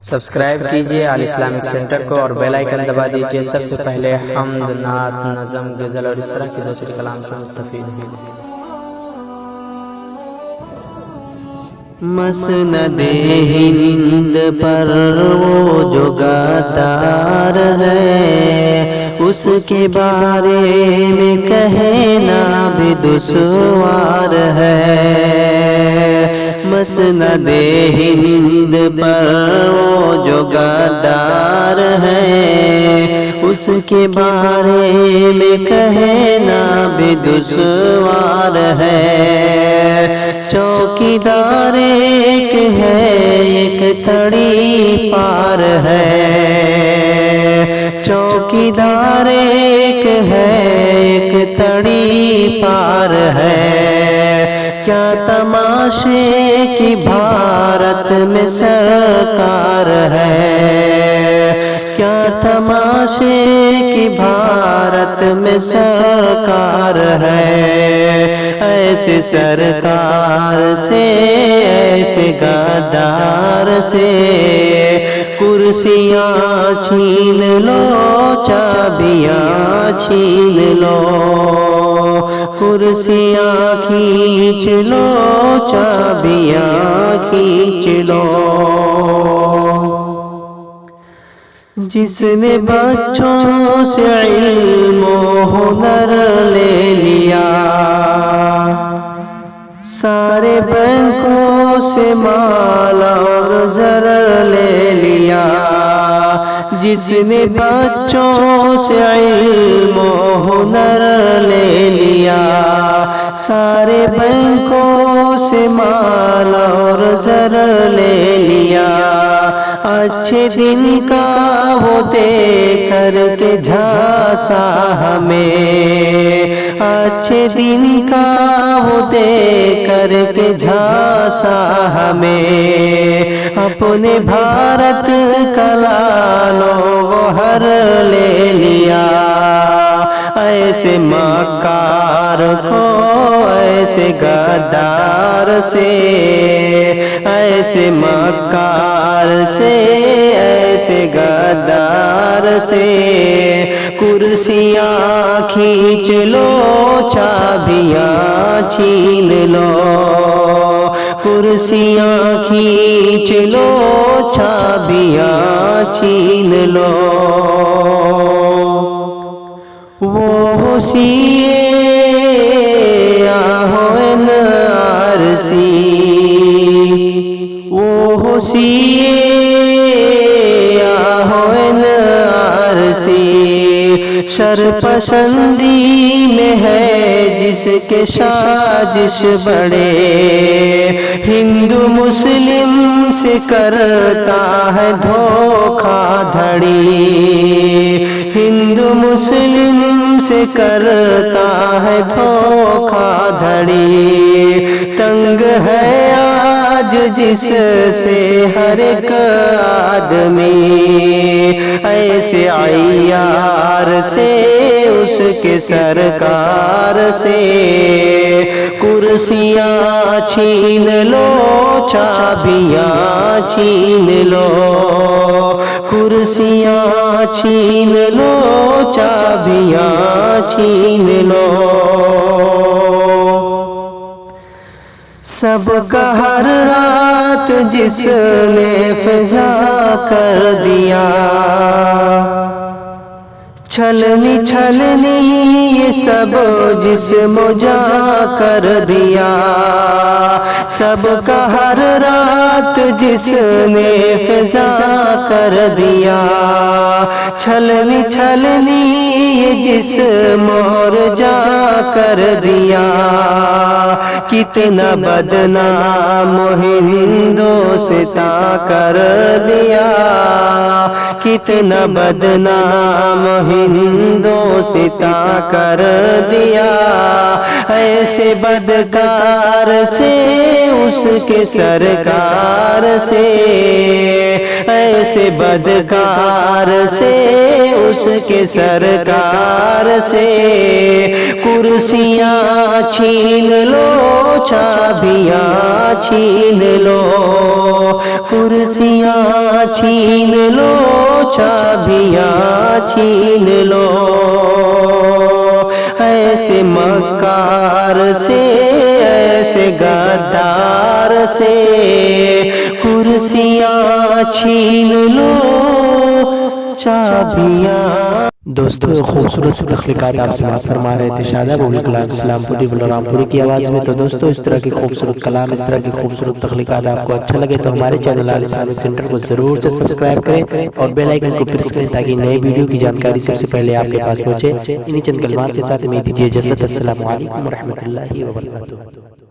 Subscribe کیجئے آل Islamic centre کو اور بیل آئیکن دبا دیجئے سب سے پہلے حمد، نعت، نظم، غزل اور اس طرح کے دوسرے کلام سے مستفید ہیں۔ مسند ہند پر وہ جو غدار ہے، اس کے بارے میں کہنا بھی دشوار ہے۔ مسند ہند پر وہ جو غدار ہے، اس کے بارے میں کہنا بھی دشوار ہے۔ چوکیدار ایک ہے، ایک تڑی پار ہے۔ چوکیدار ایک ہے، ایک تڑی پار ہے۔ کیا تماشے کی بھارت میں سرکار ہے، کیا تماشے کی بھارت میں سرکار ہے۔ ایسے سرکار سے، ایسے غدار سے کرسیاں چھین لو، چابیاں چھین لو۔ کرسیاں کھینچ لو، چابیاں کھینچ لو۔ جس نے بچوں سے علم و ہنر لے لیا، سارے بینکوں سے مال اور زر لے لیا۔ جس نے بچوں سے علم و ہنر لے لیا، سارے بینکوں سے مال اور زر لے لیا۔ اچھے دن کا وہ دے کر کے جھانسا ہمیں، اچھے دن کا وہ دے کر کے جھانسا ہمیں۔ اپنے بھارت کا لال و گوہر لے لیا۔ ایسے مکار کو، ایسے غدار سے، ایسے مکار سے، ایسے غدار سے کرسیاں کھینچ لو، چابیاں چھین لو۔ کرسیاں کھینچ لو، چابیاں چھین لو۔ وہ ہوشیے آہو NRC، وہ ہوشیے آہو NRC، شر پسندی میں ہے جس کے سازش بڑے۔ ہندو مسلم سے کرتا ہے دھوکہ دھڑی، ہندو مسلم سے کرتا ہے دھوکہ دھڑی۔ تنگ ہے آج جس سے ہر ایک آدمی، ایسے عیار سے، اس کے سرکار سے کرسیاں چھین لو، چابیاں چھین لو۔ کرسیاں چھین لو، چابیاں چھین لو۔ سب کا ہر رات جس نے فضا کر دیا، چھلنی چھلنی یہ سب جسم جا کر دیا۔ سب کا ہر رات جس نے فضا کر دیا، چھلنی چھلنی یہ جسم اور جا کر دیا۔ کتنا بدنام ہندوستا کر دیا، کتنا بدنام ہندوستا کر دیا۔ ایسے بدکار سے، اس کے سرکار سے، ایسے ایسے بدکار سے اس کے سرکار سے کرسیاں چھین لو چابیاں چھین لو کرسیاں چھین لو چابیاں چھین لو ایسے مکار سے ایسے غدار سے کرسیاں چھین لو چابیاں۔ دوستو خوبصورت سی تخلیقات آپ سماعت فرما رہے تھے شاداب ابو کلام اسلام پوری بلرام پوری کی آواز میں۔ تو دوستو اس طرح کی خوبصورت کلام، اس طرح کی خوبصورت تخلیقات آپ کو اچھا لگے تو ہمارے چینل عال اسلامک سینٹر کو ضرور سے سبسکرائب کریں اور بیل آئیکن کو پریس کریں تاکہ نئے ویڈیو کی جانکاری سب سے پہلے آپ کے پاس پہنچے۔ انہی چند کلمات کے ساتھ امید دیجیے اجازت۔ السلام علیکم ورحمۃ اللہ وبرکاتہ۔